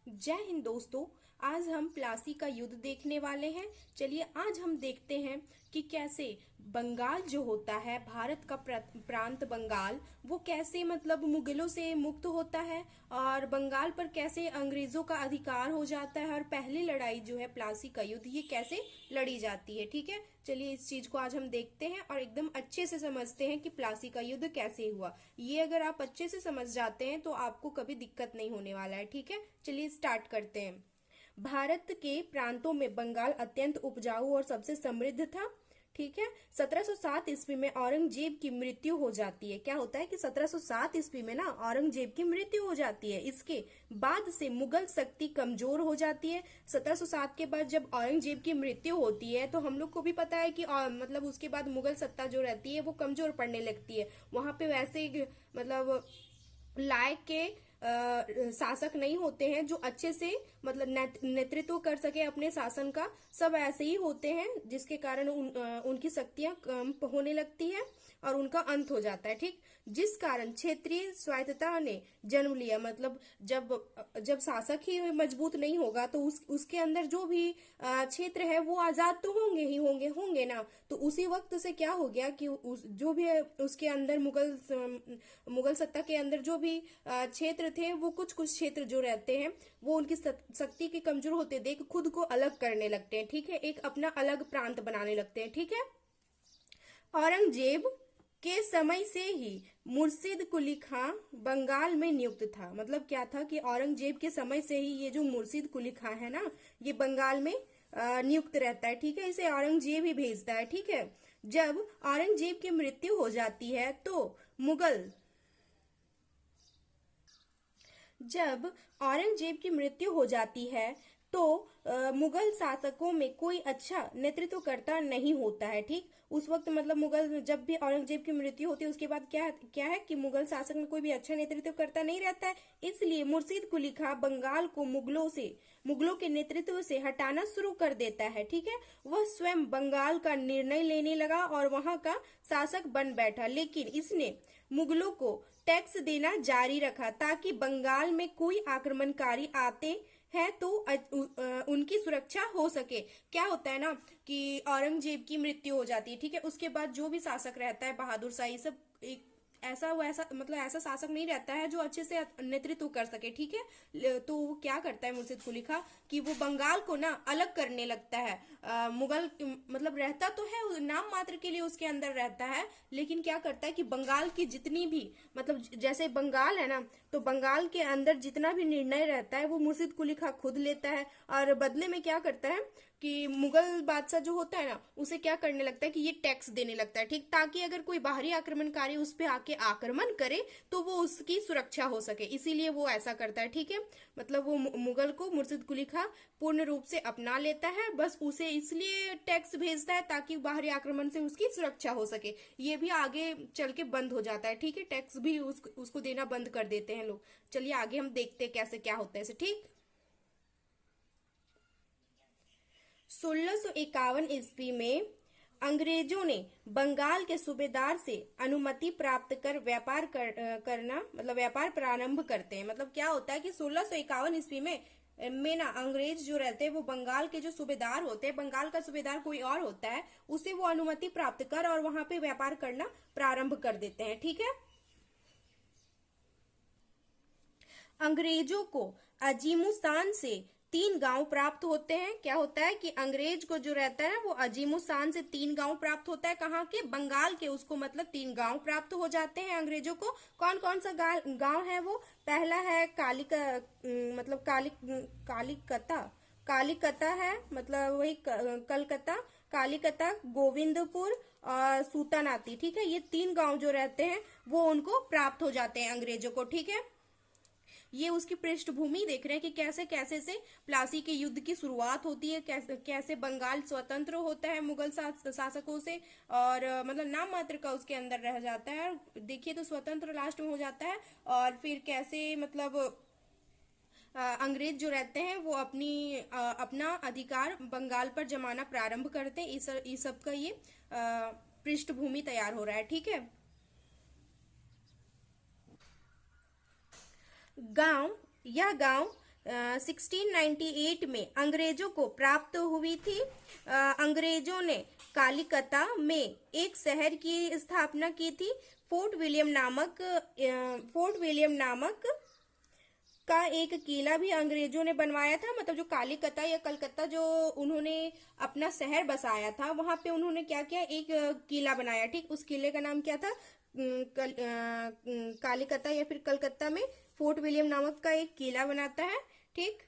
जय हिंद दोस्तों। आज हम प्लासी का युद्ध देखने वाले हैं। चलिए आज हम देखते हैं कि कैसे बंगाल जो होता है, भारत का प्रांत बंगाल, वो कैसे मतलब मुगलों से मुक्त होता है और बंगाल पर कैसे अंग्रेजों का अधिकार हो जाता है और पहली लड़ाई जो है प्लासी का युद्ध ये कैसे लड़ी जाती है। ठीक है, चलिए इस चीज को आज हम देखते हैं और एकदम अच्छे से समझते हैं कि प्लासी का युद्ध कैसे हुआ। ये अगर आप अच्छे से समझ जाते हैं तो आपको कभी दिक्कत नहीं होने वाला है। ठीक है, चलिए स्टार्ट करते हैं। भारत के प्रांतों में बंगाल अत्यंत उपजाऊ और सबसे समृद्ध था। ठीक है, 1707 ईस्वी में औरंगजेब की मृत्यु हो जाती है। क्या होता है कि 1707 ईस्वी में ना औरंगजेब की मृत्यु हो जाती है। इसके बाद से मुगल शक्ति कमजोर हो जाती है। 1707 के बाद जब औरंगजेब की मृत्यु होती है तो हम लोग को भी पता है कि मतलब उसके बाद मुगल सत्ता जो रहती है वो कमजोर पड़ने लगती है। वहां पे वैसे मतलब लायक के शासक नहीं होते हैं जो अच्छे से मतलब नेतृत्व कर सके अपने शासन का। सब ऐसे ही होते हैं जिसके कारण उनकी शक्तियां कम होने लगती है और उनका अंत हो जाता है। ठीक, जिस कारण क्षेत्रीय स्वायत्तता ने जन्म लिया। मतलब जब जब शासक ही मजबूत नहीं होगा तो उसके अंदर जो भी क्षेत्र है वो आजाद तो होंगे ही होंगे ना। तो उसी वक्त से क्या हो गया कि जो भी है उसके अंदर मुगल सत्ता के अंदर जो भी क्षेत्र थे वो कुछ कुछ क्षेत्र जो रहते हैं वो उनकी शक्ति के कमजोर होते देख खुद को अलग करने लगते हैं। ठीक है, एक अपना अलग प्रांत बनाने लगते हैं। ठीक है, औरंगजेब के समय से ही मुर्शिद कुली खां बंगाल में नियुक्त था। मतलब क्या था कि औरंगजेब के समय से ही ये जो मुर्शिद कुली खां है ना, ये बंगाल में नियुक्त रहता है। ठीक है, इसे औरंगजेब ही भेजता है। ठीक है, जब औरंगजेब की मृत्यु हो जाती है तो मुगल जब औरंगजेब की मृत्यु हो जाती है तो मुगल शासकों में कोई अच्छा नेतृत्वकर्ता नहीं होता है। ठीक, उस वक्त मतलब मुगल जब भी औरंगजेब की मृत्यु होती है उसके बाद क्या क्या है कि मुगल शासक में कोई भी अच्छा नेतृत्वकर्ता नहीं रहता है। इसलिए मुर्शिद कुली खां बंगाल को मुगलों के नेतृत्व से हटाना शुरू कर देता है। ठीक है, वह स्वयं बंगाल का निर्णय लेने लगा और वहां का शासक बन बैठा, लेकिन इसने मुगलों को टैक्स देना जारी रखा ताकि बंगाल में कोई आक्रमणकारी आते हैं तो उनकी सुरक्षा हो सके। क्या होता है ना कि औरंगजेब की मृत्यु हो जाती है। ठीक है, उसके बाद जो भी शासक रहता है, बहादुर शाह, ये सब एक ऐसा वैसा मतलब ऐसा शासक नहीं रहता है जो अच्छे से नेतृत्व कर सके। ठीक है, तो वो क्या करता है मुर्शिद कुली खां कि वो बंगाल को ना अलग करने लगता है। मुगल मतलब रहता तो है नाम मात्र के लिए उसके अंदर रहता है, लेकिन क्या करता है कि बंगाल की जितनी भी मतलब जैसे बंगाल है ना, तो बंगाल के अंदर जितना भी निर्णय रहता है वो मुर्शिद कुली खां खुद लेता है और बदले में क्या करता है कि मुगल बादशाह जो होता है ना उसे क्या करने लगता है कि ये टैक्स देने लगता है। ठीक, ताकि अगर कोई बाहरी आक्रमणकारी उस पर आके आक्रमण करे तो वो उसकी सुरक्षा हो सके, इसीलिए वो ऐसा करता है। ठीक है, मतलब वो मुगल को मुर्शिद कुली खां पूर्ण रूप से अपना लेता है, बस उसे इसलिए टैक्स भेजता है ताकि बाहरी आक्रमण से उसकी सुरक्षा हो सके। ये भी आगे चल के बंद हो जाता है। ठीक है, टैक्स भी उसको देना बंद कर देते हैं लोग। चलिए आगे हम देखते हैं कैसे क्या होता है इसे। ठीक, 1651 ईस्वी में अंग्रेजों ने बंगाल के सूबेदार से अनुमति प्राप्त कर करना मतलब व्यापार प्रारंभ करते हैं। मतलब क्या होता है कि 1651 ईस्वी में ना अंग्रेज जो रहते हैं वो बंगाल के जो सूबेदार होते हैं, बंगाल का सूबेदार कोई और होता है, उसे वो अनुमति प्राप्त कर और वहां पे व्यापार करना प्रारंभ कर देते हैं। ठीक है, अंग्रेजों को अजीमुस्तान से 3 गांव प्राप्त होते हैं। क्या होता है कि अंग्रेज को जो रहता है वो अजीमुस्तान से 3 गांव प्राप्त होता है। कहाँ के? बंगाल के। उसको मतलब 3 गांव प्राप्त हो जाते हैं अंग्रेजों को। कौन कौन सा गांव है वो? पहला है मतलब कालिकता। कालिकता है मतलब वही कलकत्ता, कालिकता, गोविंदपुर और सूतानाती। ठीक है, ये 3 गांव जो रहते हैं वो उनको प्राप्त हो जाते हैं अंग्रेजों को। ठीक है, ये उसकी पृष्ठभूमि देख रहे हैं कि कैसे कैसे से प्लासी के युद्ध की शुरुआत होती है, कैसे कैसे बंगाल स्वतंत्र होता है मुगल शासकों से और मतलब नाम मात्र का उसके अंदर रह जाता है। देखिए तो स्वतंत्र लास्ट में हो जाता है और फिर कैसे मतलब अंग्रेज जो रहते हैं वो अपना अधिकार बंगाल पर जमाना प्रारंभ करते हैं। इस सब का ये पृष्ठभूमि तैयार हो रहा है। ठीक है, गांव यह गांव 1698 में अंग्रेजों को प्राप्त हुई थी। अंग्रेजों ने कालिकता में एक शहर की स्थापना की थी। फोर्ट विलियम नामक का एक किला भी अंग्रेजों ने बनवाया था। मतलब जो कालिकता या कलकत्ता जो उन्होंने अपना शहर बसाया था, वहां पे उन्होंने क्या किया, एक किला बनाया। ठीक, उस किले का नाम क्या था? कालिकता या फिर कलकत्ता में फोर्ट विलियम नामक का एक किला बनाता है। ठीक,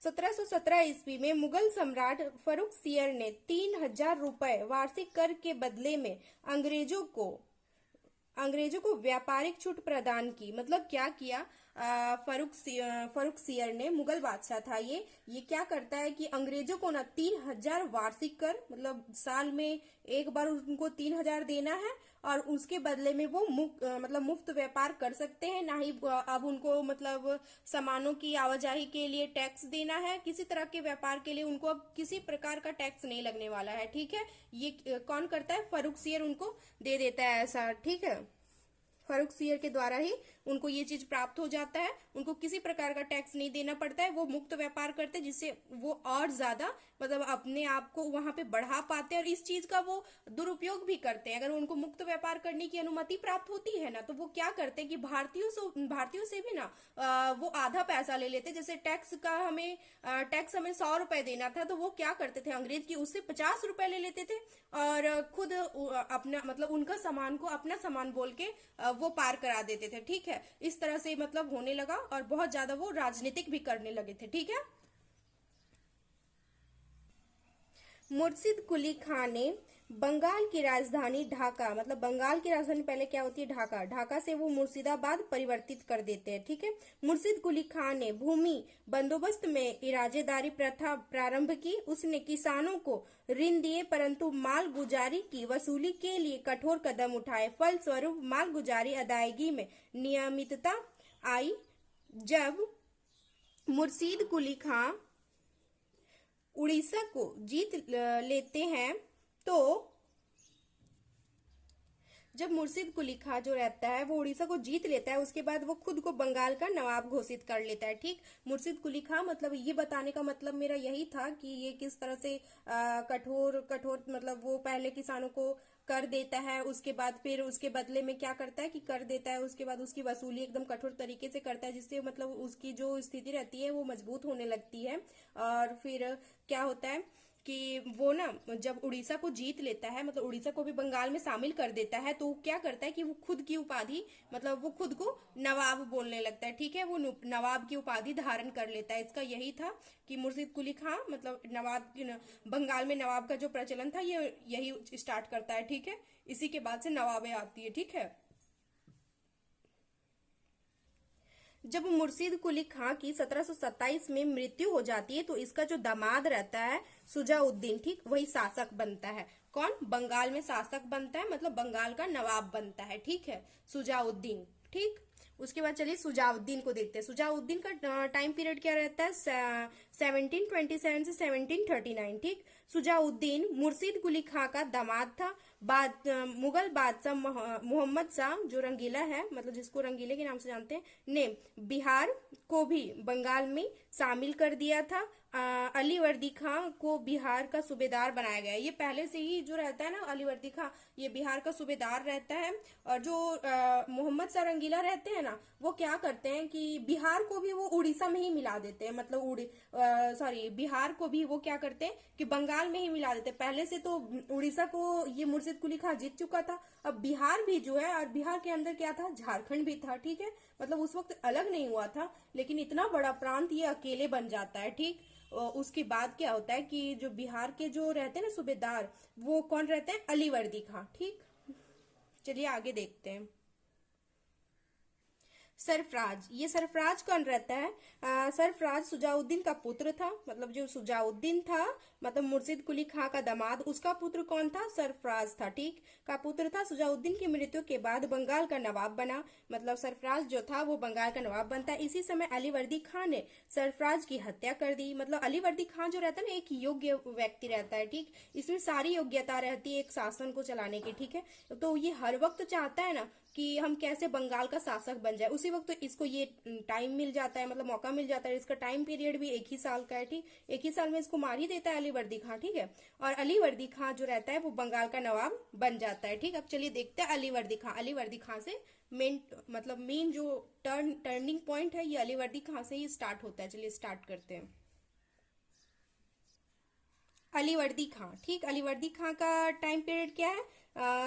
1717 ईस्वी में मुगल सम्राट फर्रुखसियर ने 3000 रुपए वार्षिक कर के बदले में अंग्रेजों को व्यापारिक छूट प्रदान की। मतलब क्या किया, फर्रुखसियर ने, मुगल बादशाह था ये क्या करता है कि अंग्रेजों को ना 3000 वार्षिक कर, मतलब साल में एक बार उनको 3000 देना है, और उसके बदले में वो मुफ्त व्यापार कर सकते हैं। ना ही अब उनको मतलब सामानों की आवाजाही के लिए टैक्स देना है। किसी तरह के व्यापार के लिए उनको अब किसी प्रकार का टैक्स नहीं लगने वाला है। ठीक है, ये कौन करता है? फर्रुखसियर उनको दे देता है ऐसा। ठीक है, फर्रुखसियर के द्वारा ही उनको ये चीज प्राप्त हो जाता है। उनको किसी प्रकार का टैक्स नहीं देना पड़ता है। वो मुक्त व्यापार करते हैं, जिससे वो और ज्यादा मतलब अपने आप को वहां पे बढ़ा पाते हैं, और इस चीज का वो दुरुपयोग भी करते हैं। अगर उनको मुक्त व्यापार करने की अनुमति प्राप्त होती है ना, तो वो क्या करते हैं कि भारतीयों से भी ना वो आधा पैसा ले लेते। जैसे टैक्स हमें 100 रुपए देना था, तो वो क्या करते थे अंग्रेज की उससे 50 रुपए ले लेते थे, और खुद अपना मतलब उनका सामान को अपना सामान बोल के वो पार करा देते थे। ठीक है, इस तरह से मतलब होने लगा, और बहुत ज्यादा वो राजनीतिक भी करने लगे थे। ठीक है, मुर्शिद कुली खान ने बंगाल की राजधानी ढाका, मतलब बंगाल की राजधानी पहले क्या होती है? ढाका। ढाका से वो मुर्शिदाबाद परिवर्तित कर देते हैं। ठीक है, मुर्शिद कुली खान ने भूमि बंदोबस्त में इराजेदारी प्रथा प्रारंभ की। उसने किसानों को ऋण दिए, परंतु माल गुजारी की वसूली के लिए कठोर कदम उठाए। फलस्वरूप माल गुजारी अदायगी में नियमितता आई। जब मुर्शिद कुली खान उड़ीसा को जीत लेते हैं, तो जब मुर्शिद कुली खां जो रहता है वो उड़ीसा को जीत लेता है, उसके बाद वो खुद को बंगाल का नवाब घोषित कर लेता है। ठीक, मुर्शिद कुली खां, मतलब ये बताने का मतलब मेरा यही था कि ये किस तरह से कठोर मतलब वो पहले किसानों को कर देता है, उसके बाद फिर उसके बदले में क्या करता है कि कर देता है, उसके बाद उसकी वसूली एकदम कठोर तरीके से करता है, जिससे मतलब उसकी जो स्थिति रहती है वो मजबूत होने लगती है। और फिर क्या होता है कि वो ना जब उड़ीसा को जीत लेता है, मतलब उड़ीसा को भी बंगाल में शामिल कर देता है, तो क्या करता है कि वो खुद की उपाधि, मतलब वो खुद को नवाब बोलने लगता है। ठीक है, वो नवाब की उपाधि धारण कर लेता है। इसका यही था कि मुर्शिद कुली खां मतलब बंगाल में नवाब का जो प्रचलन था ये यही स्टार्ट करता है। ठीक है, इसी के बाद से नवाबें आती है। ठीक है, जब मुर्शिद कुली खां की 1727 में मृत्यु हो जाती है, तो इसका जो दामाद रहता है सुजाउद्दीन, ठीक, वही शासक बनता है। कौन? बंगाल में शासक बनता है, मतलब बंगाल का नवाब बनता है। ठीक है, सुजाउद्दीन। ठीक, उसके बाद चलिए सुजाउद्दीन को देखते हैं। सुजाउद्दीन का टाइम पीरियड क्या रहता है? 1727 से 1739। ठीक, सुजाउद्दीन मुर्शिद कुली खां का दामाद था। मुगल बादशाह मोहम्मद शाह जो रंगीला है, मतलब जिसको रंगीले के नाम से जानते हैं, ने बिहार को भी बंगाल में शामिल कर दिया था। अलीवर्दी खां को बिहार का सूबेदार बनाया गया। ये पहले से ही जो रहता है ना, अलीवर्दी खां, ये बिहार का सूबेदार रहता है। और जो मोहम्मद शाह रंगीला रहते हैं ना, वो क्या करते हैं कि बिहार को भी वो उड़ीसा में ही मिला देते हैं, मतलब बिहार को भी वो क्या करते हैं कि बंगाल में ही मिला देते हैं। पहले से तो उड़ीसा को ये मुर्शिद कुली खां जीत चुका था, अब बिहार भी जो है, और बिहार के अंदर क्या था? झारखंड भी था। ठीक है, मतलब उस वक्त अलग नहीं हुआ था, लेकिन इतना बड़ा प्रांत ये अकेले बन जाता है। ठीक, उसके बाद क्या होता है कि जो बिहार के जो रहते हैं ना सूबेदार, वो कौन रहते हैं? अलीवर्दी खां। ठीक, चलिए आगे देखते हैं। सरफराज, ये सरफराज कौन रहता है? सरफराज सुजाउद्दीन का पुत्र था। मतलब जो सुजाउद्दीन था, मतलब मुर्शिद कुली खां का दामाद, उसका पुत्र कौन था? सरफराज था। ठीक, का पुत्र था। सुजाउद्दीन की मृत्यु के बाद बंगाल का नवाब बना, मतलब सरफराज जो था वो बंगाल का नवाब बनता है। इसी समय अलीवर्दी खां ने सरफराज की हत्या कर दी। मतलब अलीवर्दी खां जो रहता है ना, एक योग्य व्यक्ति रहता है। ठीक, इसमें सारी योग्यता रहती है एक शासन को चलाने की। ठीक है, तो ये हर वक्त चाहता है ना कि हम कैसे बंगाल का शासक बन जाए। उसी वक्त तो इसको ये टाइम मिल जाता है, मतलब मौका मिल जाता है। इसका टाइम पीरियड भी एक ही साल का है, ठीक, एक ही साल में इसको मार ही देता है अलीवर्दी खां, ठीक है। और अलीवर्दी खां जो रहता है वो बंगाल का नवाब बन जाता है, ठीक। अब चलिए देखते हैं अलीवर्दी खां। अलीवर्दी खां से मेन जो टर्निंग पॉइंट है ये अलीवर्दी खां से ही स्टार्ट होता है। चलिए स्टार्ट करते हैं। अलीवर्दी खां, ठीक, अलीवर्दी खां का टाइम पीरियड क्या है?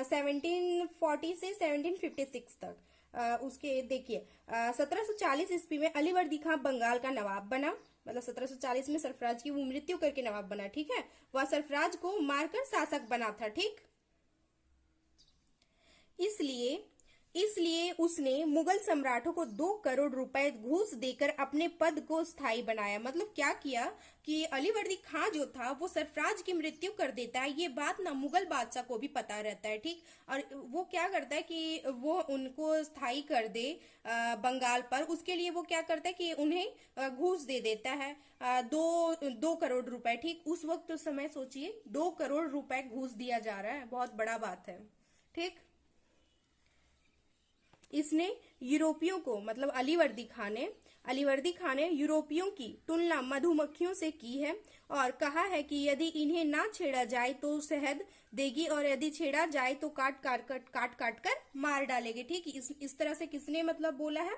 1740 से 1756 तक। उसके देखिए 1740 ईस्वी में अलीवर्दी खां बंगाल का नवाब बना। मतलब 1740 में सरफराज की वो मृत्यु करके नवाब बना, ठीक है। वह सरफराज को मारकर शासक बना था, ठीक। इसलिए इसलिए उसने मुगल सम्राटों को 2 करोड़ रुपए घूस देकर अपने पद को स्थायी बनाया। मतलब क्या किया कि अलीवर्दी खां जो था वो सरफराज की मृत्यु कर देता है। ये बात ना मुगल बादशाह को भी पता रहता है, ठीक। और वो क्या करता है कि वो उनको स्थायी कर दे बंगाल पर। उसके लिए वो क्या करता है कि उन्हें घूस दे देता है, 2 करोड़ रुपए, ठीक। उस वक्त उस समय सोचिए 2 करोड़ रुपए घूस दिया जा रहा है, बहुत बड़ा बात है, ठीक। इसने यूरोपियों को, मतलब अलीवर्दी खान ने यूरोपियों की तुलना मधुमक्खियों से की है और कहा है कि यदि इन्हें ना छेड़ा जाए तो शहद देगी और यदि छेड़ा जाए तो काट काट कर मार डालेगी, ठीक। इस तरह से किसने मतलब बोला है?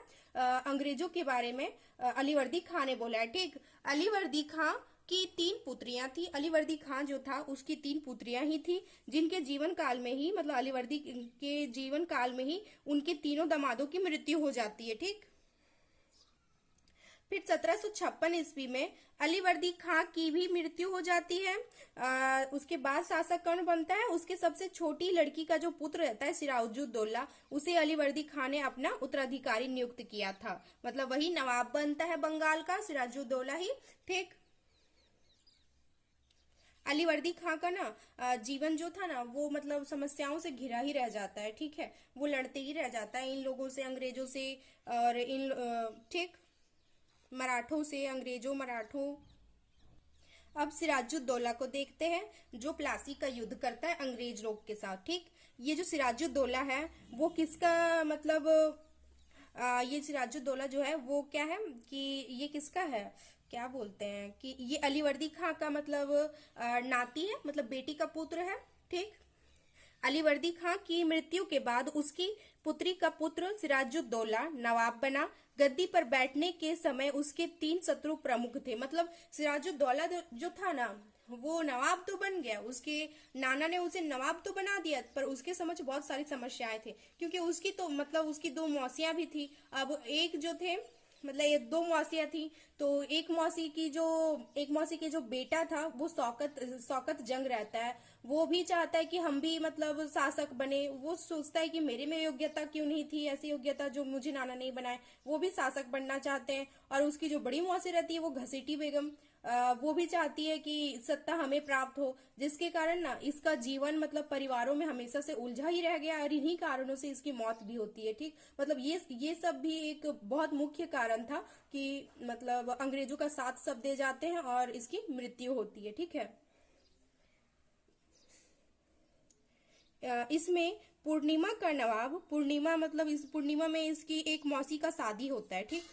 अंग्रेजों के बारे में अलीवर्दी खान ने बोला है, ठीक। अलीवर्दी खां की 3 पुत्रियां थी। अलीवर्दी खां जो था उसकी 3 पुत्रियां ही थी, जिनके जीवन काल में ही, मतलब अलीवर्दी के जीवन काल में ही उनके तीनों दामादों की मृत्यु हो जाती है, ठीक। फिर 1756 ईस्वी में अलीवर्दी खां की भी मृत्यु हो जाती है। उसके बाद शासक कौन बनता है? उसके सबसे छोटी लड़की का जो पुत्र रहता है सिराजुद्दौला, उसे अलीवर्दी खां ने अपना उत्तराधिकारी नियुक्त किया था। मतलब वही नवाब बनता है बंगाल का, सिराजुद्दौला ही, ठीक। अलीवर्दी खां का ना जीवन जो था ना वो मतलब समस्याओं से घिरा ही रह जाता है, ठीक है। वो लड़ते ही रह जाता है इन लोगों से, अंग्रेजों से, और ठीक, मराठों से, मराठों। अब सिराजुद्दौला को देखते हैं जो प्लासी का युद्ध करता है अंग्रेज लोग के साथ, ठीक। ये जो सिराजुद्दौला है वो किसका मतलब ये सिराजुद्दौला जो है वो क्या है कि ये किसका है, क्या बोलते हैं कि ये अलीवर्दी खां का मतलब नाती है, मतलब बेटी का पुत्र है, ठीक। अलीवर्दी खां की मृत्यु के बाद उसकी पुत्री का पुत्र सिराजुद्दौला नवाब बना। गद्दी पर बैठने के समय उसके 3 शत्रु प्रमुख थे। मतलब सिराजुद्दौला जो था ना वो नवाब तो बन गया, उसके नाना ने उसे नवाब तो बना दिया, पर उसके समझ बहुत सारी समस्याएं थे, क्योंकि उसकी तो मतलब उसकी 2 मौसियां भी थी। अब एक जो थे, मतलब ये 2 मौसियां थी, तो एक मौसी के जो बेटा था वो शौकत जंग रहता है। वो भी चाहता है कि हम भी मतलब शासक बने। वो सोचता है कि मेरे में योग्यता क्यों नहीं थी, ऐसी योग्यता जो मुझे नाना नहीं बनाए। वो भी शासक बनना चाहते हैं। और उसकी जो बड़ी मौसी रहती है वो घसीटी बेगम, वो भी चाहती है कि सत्ता हमें प्राप्त हो, जिसके कारण ना इसका जीवन मतलब परिवारों में हमेशा से उलझा ही रह गया और इन्हीं कारणों से इसकी मौत भी होती है, ठीक। मतलब ये सब भी एक बहुत मुख्य कारण था कि मतलब अंग्रेजों का साथ सब दे जाते हैं और इसकी मृत्यु होती है, ठीक है। इसमें पूर्णिमा का नवाब, पूर्णिमा मतलब इस पूर्णिमा में इसकी एक मौसी का शादी होता है, ठीक।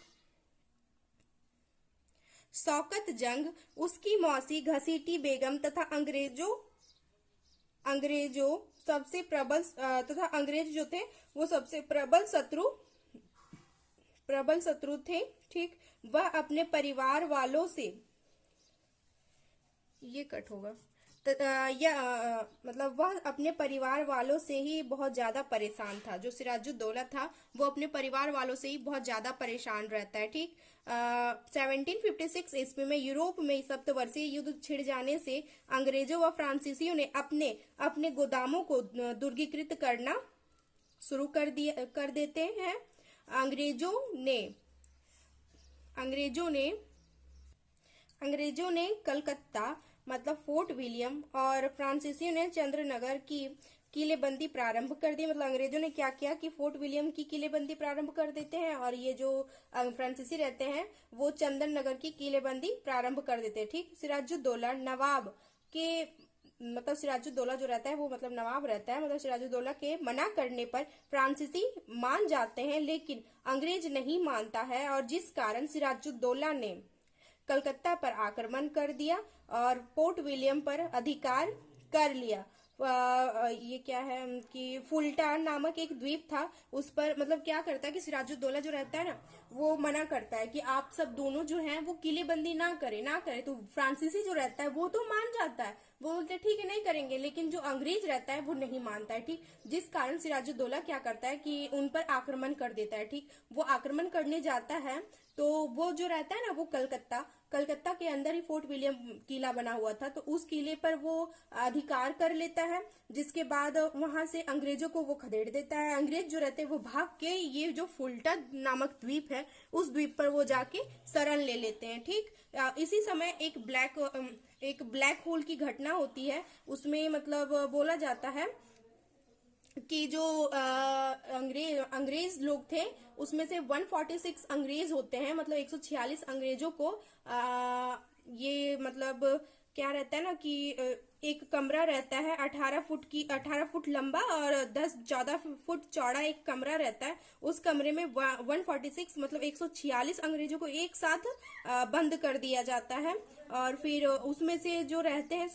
शौकत जंग, उसकी मौसी घसीटी बेगम तथा अंग्रेजों सबसे प्रबल तथा अंग्रेज जो थे वो सबसे प्रबल शत्रु थे, ठीक। वह अपने परिवार वालों से, ये कट होगा, मतलब वह अपने परिवार वालों से ही बहुत ज्यादा परेशान था। जो सिराजुद्दौला था वो अपने परिवार वालों से ही बहुत ज्यादा परेशान रहता है, ठीक। 1756 ईस्वी में यूरोप में सप्तवर्षीय युद्ध छिड़ जाने से अंग्रेजों व फ्रांसीसियों ने अपने अपने गोदामों को दुर्गीकृत करना शुरू कर देते हैं। अंग्रेजों ने अंग्रेजों ने अंग्रेजों ने कलकत्ता मतलब फोर्ट विलियम और फ्रांसीसियों ने चंद्रनगर की किलेबंदी प्रारंभ कर दी। मतलब अंग्रेजों ने क्या किया कि फोर्ट विलियम की किलेबंदी प्रारंभ कर देते हैं और ये जो फ्रांसीसी रहते हैं वो चंदन नगर की किलेबंदी प्रारंभ कर देते हैं, ठीक। सिराजुद्दौला नवाब के मतलब सिराजुद्दौला जो रहता है वो मतलब नवाब रहता है, मतलब सिराजुद्दौला के मना करने पर फ्रांसीसी मान जाते हैं, लेकिन अंग्रेज नहीं मानता है, और जिस कारण सिराजुद्दौला ने कलकत्ता पर आक्रमण कर दिया और पोर्ट विलियम पर अधिकार कर लिया। ये क्या है कि फुलटा नामक एक द्वीप था, उस पर मतलब क्या करता है कि सिराजुद्दौला जो रहता है ना वो मना करता है कि आप सब दोनों जो हैं वो किलेबंदी ना करे, तो फ्रांसीसी जो रहता है वो तो मान जाता है, वो बोलते ठीक है नहीं करेंगे, लेकिन जो अंग्रेज रहता है वो नहीं मानता है। ठीक, जिस कारण सिराजुद्दौला क्या करता है कि उन पर आक्रमण कर देता है। ठीक, वो आक्रमण करने जाता है तो वो जो रहता है ना वो कलकत्ता के अंदर ही फोर्ट विलियम किला बना हुआ था, तो उस किले पर वो अधिकार कर लेता है, जिसके बाद वहां से अंग्रेजों को वो खदेड़ देता है। अंग्रेज जो रहते हैं वो भाग के ये जो फुल्टा नामक द्वीप है उस द्वीप पर वो जाके शरण ले लेते हैं। ठीक, इसी समय एक ब्लैक होल की घटना होती है, उसमें मतलब बोला जाता है कि जो अंग्रेज लोग थे उसमें से 146 अंग्रेज होते हैं, मतलब 146 अंग्रेजों को ये मतलब क्या रहता है ना कि एक कमरा रहता है 18 फुट लंबा और 10-14 फुट चौड़ा एक कमरा रहता है। उस कमरे में 146 मतलब 146 अंग्रेजों को एक साथ बंद कर दिया जाता है, और फिर उसमें से जो रहते हैं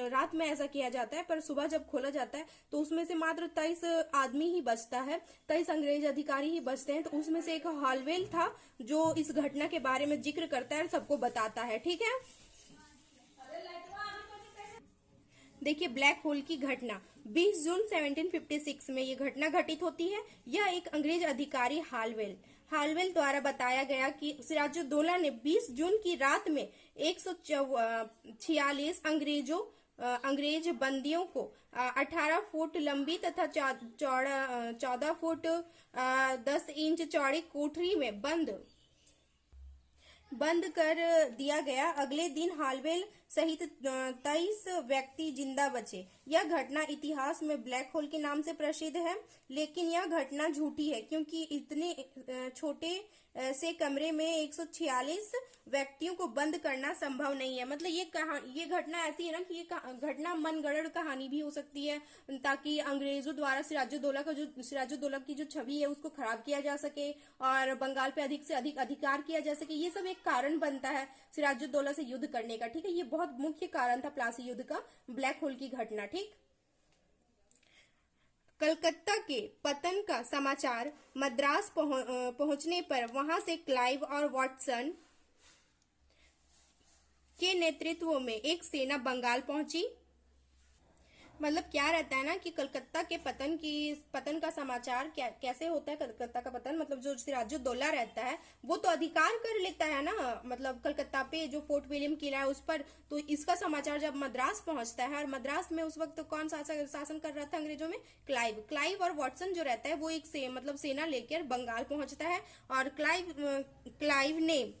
रात में ऐसा किया जाता है, पर सुबह जब खोला जाता है तो उसमें से मात्र 23 आदमी ही बचता है, 23 अंग्रेज अधिकारी ही बचते हैं। तो उसमें से एक हॉलवेल था जो इस घटना के बारे में जिक्र करता है और सबको बताता है। ठीक है, देखिए ब्लैक होल की घटना 20 जून 1756 में ये घटना घटित होती है। यह एक अंग्रेज अधिकारी हालवेल द्वारा बताया गया कि सिराजुद्दौला ने 20 जून की रात में 146 अंग्रेज बंदियों को 18 फुट लंबी तथा 14 फुट 10 इंच चौड़ी कोठरी में बंद कर दिया गया। अगले दिन हालवेल सहित 23 व्यक्ति जिंदा बचे। यह घटना इतिहास में ब्लैक होल के नाम से प्रसिद्ध है, लेकिन यह घटना झूठी है क्योंकि इतने छोटे से कमरे में 146 व्यक्तियों को बंद करना संभव नहीं है। मतलब ये घटना ऐसी है ना कि ये घटना मनगढ़ंत कहानी भी हो सकती है, ताकि अंग्रेजों द्वारा सिराजुद्दौला की जो छवि है उसको खराब किया जा सके और बंगाल पे अधिक से अधिक अधिकार किया जा सके। ये सब एक कारण बनता है सिराजुद्दौला से युद्ध करने का। ठीक है, ये बहुत मुख्य कारण था प्लासी युद्ध का, ब्लैक होल की घटना। ठीक, कलकत्ता के पतन का समाचार मद्रास पहुंचने पर वहां से क्लाइव और वॉटसन के नेतृत्व में एक सेना बंगाल पहुंची। मतलब क्या रहता है ना कि कलकत्ता के पतन का समाचार कैसे होता है। कलकत्ता का पतन मतलब जो सिराजुद्दौला रहता है वो तो अधिकार कर लेता है ना, मतलब कलकत्ता पे जो फोर्ट विलियम किला है उस पर। तो इसका समाचार जब मद्रास पहुंचता है, और मद्रास में उस वक्त तो कौन शासन कर रहा था अंग्रेजों में, क्लाइव और वॉटसन जो रहता है वो एक सेना लेकर बंगाल पहुंचता है, और क्लाइव ने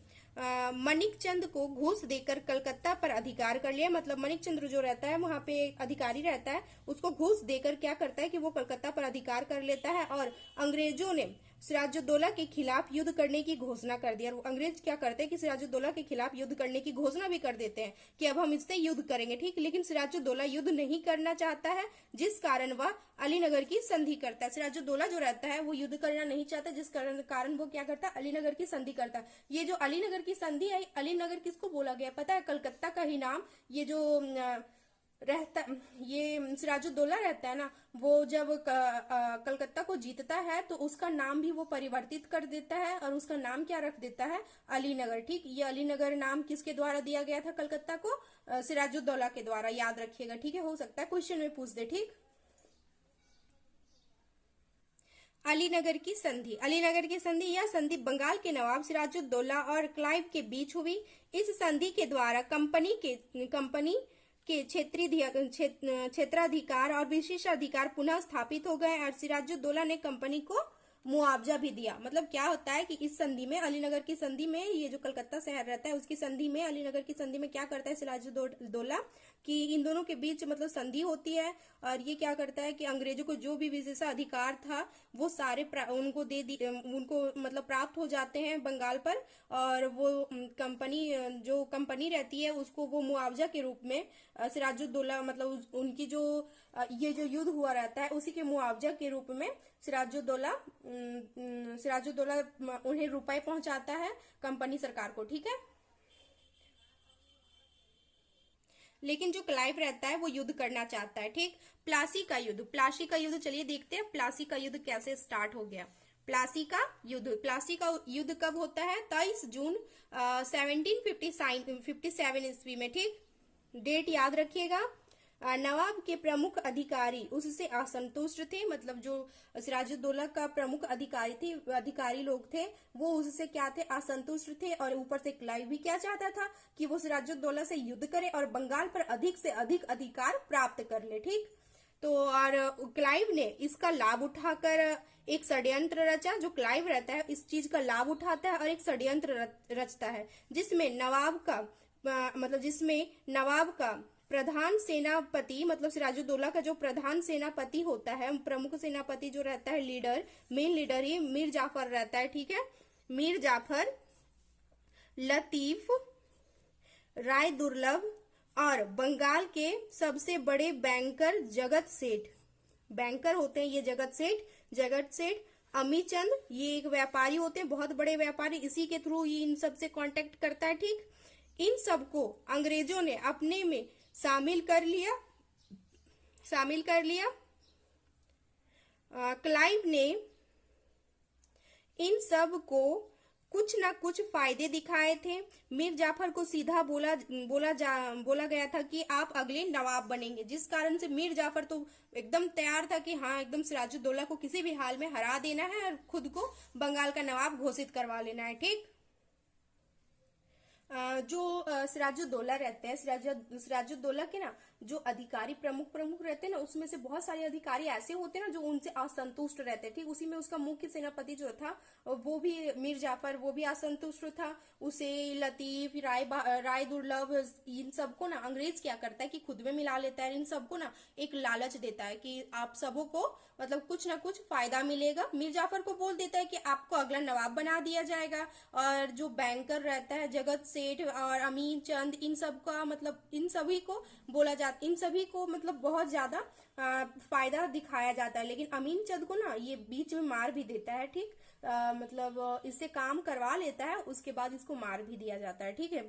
मणिक चंद को घूस देकर कलकत्ता पर अधिकार कर लिया। मतलब मणिक चंद्र जो रहता है वहां पे अधिकारी रहता है, उसको घूस देकर क्या करता है कि वो कलकत्ता पर अधिकार कर लेता है, और अंग्रेजों ने सिराजुद्दौला के खिलाफ युद्ध करने की घोषणा कर दी। और अंग्रेज क्या करते हैं कि सिराजुद्दौला के खिलाफ युद्ध करने की घोषणा भी कर देते हैं कि अब हम इससे युद्ध करेंगे। ठीक, लेकिन सिराजुद्दौला युद्ध नहीं करना चाहता है, जिस कारण वह अलीनगर की संधि करता है। सिराजुद्दौला जो रहता है वो युद्ध करना नहीं चाहता, जिस कारण वो क्या करता है, अलीनगर की संधि करता है। ये जो अलीनगर की संधि है, अलीनगर किसको बोला गया पता है? कलकत्ता का ही नाम। ये जो रहता ये सिराजुद्दौला रहता है ना, वो जब कलकत्ता को जीतता है तो उसका नाम भी वो परिवर्तित कर देता है, और उसका नाम क्या रख देता है? अलीनगर। ठीक, ये अलीनगर नाम किसके द्वारा दिया गया था कलकत्ता को? सिराजुद्दौला के द्वारा, याद रखिएगा। ठीक है, हो सकता है क्वेश्चन में पूछ दे। ठीक, अलीनगर की संधि यह संधि बंगाल के नवाब सिराजुद्दौला और क्लाइव के बीच हुई। इस संधि के द्वारा कंपनी के क्षेत्राधिकार और विशेषाधिकार पुनः स्थापित हो गए, और सिराजुद्दौला ने कंपनी को मुआवजा भी दिया। मतलब क्या होता है कि इस संधि में, अलीनगर की संधि में, ये जो कलकत्ता शहर रहता है उसकी संधि में, अलीनगर की संधि में क्या करता है सिराजुद्दौला कि इन दोनों के बीच मतलब संधि होती है, और ये क्या करता है कि अंग्रेजों को जो भी विशेषाधिकार था वो सारे उनको उनको मतलब प्राप्त हो जाते हैं बंगाल पर, और वो कंपनी, जो कंपनी रहती है उसको वो मुआवजा के रूप में सिराजुद्दौला मतलब उनकी जो ये जो युद्ध हुआ रहता है उसी के मुआवजा के रूप में सिराजुद्दौला उन्हें रुपए पहुंचाता है कंपनी सरकार को, ठीक है। लेकिन जो क्लाइव रहता है वो युद्ध करना चाहता है, ठीक। प्लासी का युद्ध चलिए देखते हैं प्लासी का युद्ध कैसे स्टार्ट हो गया। प्लासी का युद्ध कब होता है? 23 जून 1757 ईस्वी में, ठीक। डेट याद रखिएगा। नवाब के प्रमुख अधिकारी उससे असंतुष्ट थे, मतलब जो सिराजुद्दौला का प्रमुख अधिकारी लोग थे वो उससे क्या थे? असंतुष्ट थे। और ऊपर से क्लाइव भी क्या चाहता था कि वो सिराजुद्दौला से युद्ध करे और बंगाल पर अधिक से अधिक अधिकार प्राप्त कर ले, ठीक। तो और क्लाइव ने इसका लाभ उठाकर एक षड्यंत्र रचा। जो क्लाइव रहता है इस चीज का लाभ उठाता है और एक षड्यंत्र रचता है जिसमें नवाब का प्रधान सेनापति, मतलब सिराजुद्दौला का जो प्रधान सेनापति होता है, प्रमुख सेनापति जो रहता है, मेन लीडर, ये मीर जाफर रहता है, ठीक है। मीर जाफर, लतीफ, राय दुर्लभ और बंगाल के सबसे बड़े बैंकर बैंकर होते हैं ये जगत सेठ, अमीचंद, ये एक व्यापारी होते हैं, बहुत बड़े व्यापारी, इसी के थ्रू ये इन सबसे कांटेक्ट करता है, ठीक। इन सबको अंग्रेजों ने अपने में शामिल कर लिया। क्लाइव ने इन सब को कुछ ना कुछ फायदे दिखाए थे। मीर जाफर को सीधा बोला गया था कि आप अगले नवाब बनेंगे, जिस कारण से मीर जाफर तो एकदम तैयार था कि हाँ एकदम सिराजुद्दौला को किसी भी हाल में हरा देना है और खुद को बंगाल का नवाब घोषित करवा लेना है, ठीक। जो सिराजुद्दौला रहते हैं, सिराजुद्दौला के ना जो अधिकारी प्रमुख रहते हैं ना, उसमें से बहुत सारे अधिकारी ऐसे होते हैं ना जो उनसे असंतुष्ट रहते हैं, ठीक। उसी में उसका मुख्य सेनापति जो था वो भी मीर जाफर, वो भी असंतुष्ट था। उसे लतीफ, राय दुर्लभ, इन सबको ना अंग्रेज क्या करता है कि खुद में मिला लेता है। इन सबको ना एक लालच देता है कि आप सबों को मतलब कुछ ना कुछ फायदा मिलेगा। मीर जाफर को बोल देता है कि आपको अगला नवाब बना दिया जाएगा, और जो बैंकर रहता है जगत सेठ और अमीन चंद, इन सभी को मतलब बहुत ज्यादा फायदा दिखाया जाता है। लेकिन अमीन चंद को ना ये बीच में मार भी देता है, ठीक। मतलब इससे काम करवा लेता है, उसके बाद इसको मार भी दिया जाता है, ठीक है।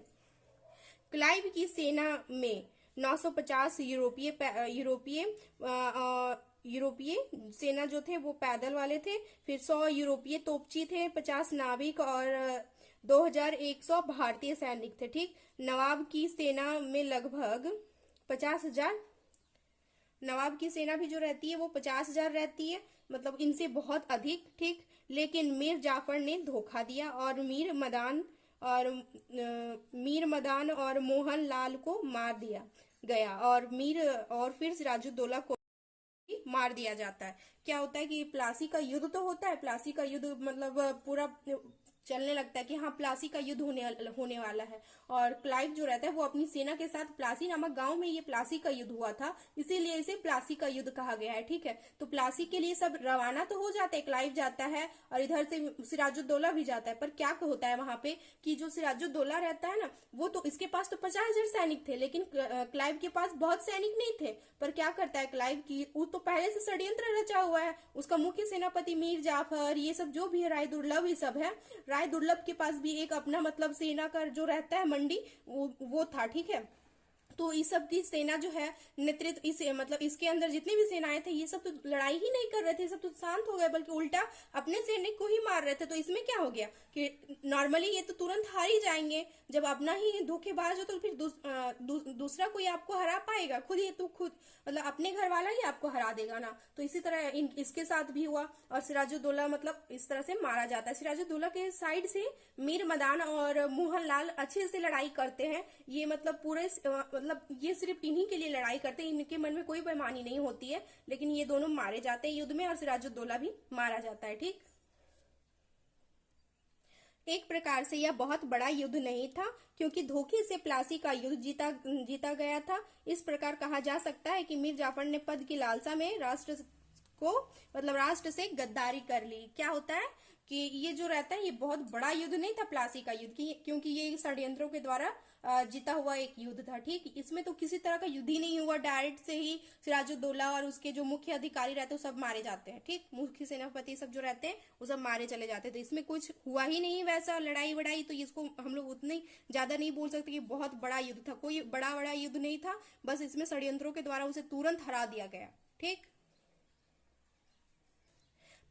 क्लाइव की सेना में 950 यूरोपीय सेना जो थे वो पैदल वाले थे, फिर 100 यूरोपीय तोपची थे, 50 नाविक और 2100 भारतीय सैनिक थे, ठीक। नवाब की सेना में लगभग 50,000, नवाब की सेना भी जो रहती है वो 50,000 रहती है, मतलब इनसे बहुत अधिक, ठीक। लेकिन मीर जाफर ने धोखा दिया और मीर मदान और मोहन लाल को मार दिया गया, और फिर सिराजुद्दौला को मार दिया जाता है। क्या होता है कि प्लासी का युद्ध तो होता है, प्लासी का युद्ध मतलब पूरा चलने लगता है कि हाँ प्लासी का युद्ध होने वाला है, और क्लाइव जो रहता है वो अपनी सेना के साथ प्लासी नामक गांव में, ये प्लासी का युद्ध हुआ था इसीलिए इसे प्लासी का युद्ध कहा गया है, ठीक है। तो प्लासी के लिए सब रवाना तो हो जाते हैं, क्लाइव जाता है और इधर से सिराजुद्दौला भी जाता है। पर क्या होता है वहां पे कि जो सिराजुद्दौला रहता है ना, वो तो इसके पास तो 50,000 सैनिक थे, लेकिन क्लाइव के पास बहुत सैनिक नहीं थे। पर क्या करता है क्लाइव की, वो तो पहले से षड्यंत्र रचा हुआ है, उसका मुख्य सेनापति मीर जाफर, ये सब जो भी है, राय दुर्लभ, ये सब है। राय दुर्लभ के पास भी एक अपना मतलब सेना का जो रहता है मंडी, वो था, ठीक है। तो इस सब की सेना जो है नेतृत्व मतलब इसके अंदर जितनी भी सेनाएं थे ये सब तो लड़ाई ही नहीं कर रहे थे, सब तो शांत हो गए, बल्कि उल्टा अपने सैनिक को ही मार रहे थे। तो इसमें क्या हो गया कि नॉर्मली ये तो तुरंत हार ही जाएंगे, जब अपना ही धोखेबाज हो तो फिर दूसरा कोई आपको हरा पाएगा? खुद मतलब अपने घर वाला ही आपको हरा देगा ना। तो इसी तरह इसके साथ भी हुआ, और सिराजुद्दौला मतलब इस तरह से मारा जाता है। सिराजुद्दौला के साइड से मीर मदान और मोहन लाल अच्छे से लड़ाई करते हैं, ये मतलब पूरे मतलब ये सिर्फ इन्हीं के लिए लड़ाई करते हैं, इनके मन में कोई बेईमानी नहीं होती है, लेकिन ये दोनों मारे जाते हैं युद्ध में और सिराजुद्दौला भी मारा जाता है, ठीक। एक प्रकार से यह बहुत बड़ा युद्ध नहीं था, क्योंकि धोखे से प्लासी का युद्ध जीता जीता गया था। इस प्रकार कहा जा सकता है कि मीर जाफर ने पद की लालसा में राष्ट्र को मतलब राष्ट्र से गद्दारी कर ली। क्या होता है कि ये जो रहता है ये बहुत बड़ा युद्ध नहीं था प्लासी का युद्ध क्योंकि ये षड्यंत्रों के द्वारा जीता हुआ एक युद्ध था। ठीक, इसमें तो किसी तरह का युद्ध ही नहीं हुआ, डायरेक्ट से ही सिराजुद्दौला और उसके जो मुख्य अधिकारी रहते हैं वो सब मारे जाते हैं। ठीक, मुख्य सेनापति सब जो रहते हैं वो सब मारे चले जाते हैं। तो इसमें कुछ हुआ ही नहीं वैसा लड़ाई वड़ाई, तो इसको हम लोग उतनी ज्यादा नहीं बोल सकते कि बहुत बड़ा युद्ध था। कोई बड़ा बड़ा युद्ध नहीं था, बस इसमें षड्यंत्रों के द्वारा उसे तुरंत हरा दिया गया। ठीक,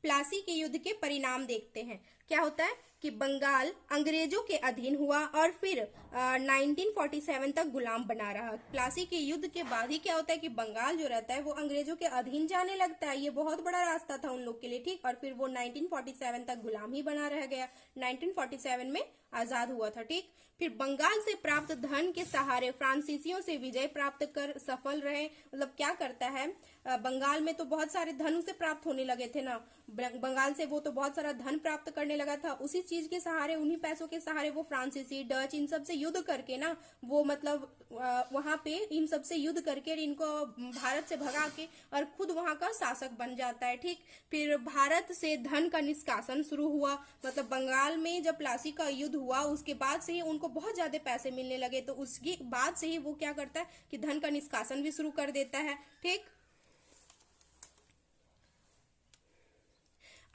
प्लासी के युद्ध के परिणाम देखते हैं। क्या होता है कि बंगाल अंग्रेजों के अधीन हुआ और फिर 1947 तक गुलाम बना रहा। प्लासी के युद्ध के बाद ही क्या होता है कि बंगाल जो रहता है वो अंग्रेजों के अधीन जाने लगता है। ये बहुत बड़ा रास्ता था उन लोग के लिए। ठीक, और फिर वो 1947 तक गुलाम ही बना रह गया। 1947 में आजाद हुआ था। ठीक, फिर बंगाल से प्राप्त धन के सहारे फ्रांसीसियों से विजय प्राप्त कर सफल रहे। मतलब क्या करता है, बंगाल में तो बहुत सारे धन उसे प्राप्त होने लगे थे ना, बंगाल से वो तो बहुत सारा धन प्राप्त करने लगा था। उसी चीज के सहारे, उन्हीं पैसों के सहारे वो फ्रांसीसी डच इन सब से युद्ध करके ना, वो मतलब वहां पे इन सब से युद्ध करके इनको भारत से भगा के और खुद वहां का शासक बन जाता है। ठीक, फिर भारत से धन का निष्कासन शुरू हुआ। मतलब बंगाल में जब प्लासी का युद्ध हुआ उसके बाद से ही उनको बहुत ज्यादा पैसे मिलने लगे, तो उसके बाद से ही वो क्या करता है कि धन का निष्कासन भी शुरू कर देता है। ठीक,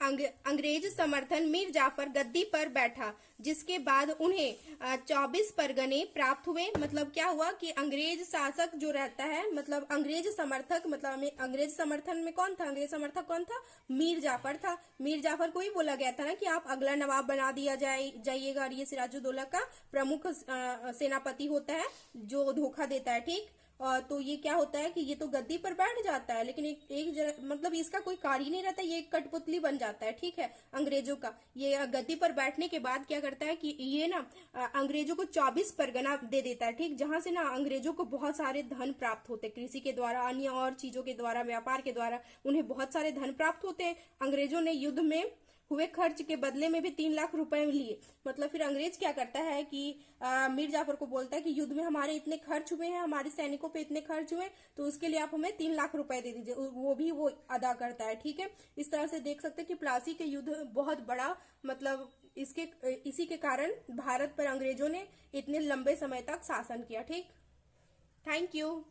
अंग्रेज समर्थन मीर जाफर गद्दी पर बैठा, जिसके बाद उन्हें 24 परगने प्राप्त हुए। मतलब क्या हुआ कि अंग्रेज शासक जो रहता है, मतलब अंग्रेज समर्थक, मतलब अंग्रेज समर्थन में कौन था, अंग्रेज समर्थक कौन था, मीर जाफर था। मीर जाफर को ही बोला गया था ना कि आप अगला नवाब बना दिया जाइएगा, और ये सिराजुद्दौला का प्रमुख सेनापति होता है जो धोखा देता है। ठीक, और तो ये क्या होता है कि ये तो गद्दी पर बैठ जाता है, लेकिन मतलब इसका कोई कार्य ही नहीं रहता, ये एक कठपुतली बन जाता है। ठीक है, अंग्रेजों का ये गद्दी पर बैठने के बाद क्या करता है कि ये ना अंग्रेजों को 24 परगना दे देता है। ठीक, जहां से ना अंग्रेजों को बहुत सारे धन प्राप्त होते हैं, कृषि के द्वारा, अन्य और चीजों के द्वारा, व्यापार के द्वारा उन्हें बहुत सारे धन प्राप्त होते हैं। अंग्रेजों ने युद्ध में हुए खर्च के बदले में भी 3 लाख रुपए लिए। मतलब फिर अंग्रेज क्या करता है कि मीर जाफर को बोलता है कि युद्ध में हमारे इतने खर्च हुए हैं, हमारे सैनिकों पे इतने खर्च हुए, तो उसके लिए आप हमें 3 लाख रुपए दे दीजिए। वो भी वो अदा करता है। ठीक है, इस तरह से देख सकते हैं कि प्लासी के युद्ध बहुत बड़ा, मतलब इसी के कारण भारत पर अंग्रेजों ने इतने लंबे समय तक शासन किया। ठीक, थैंक यू।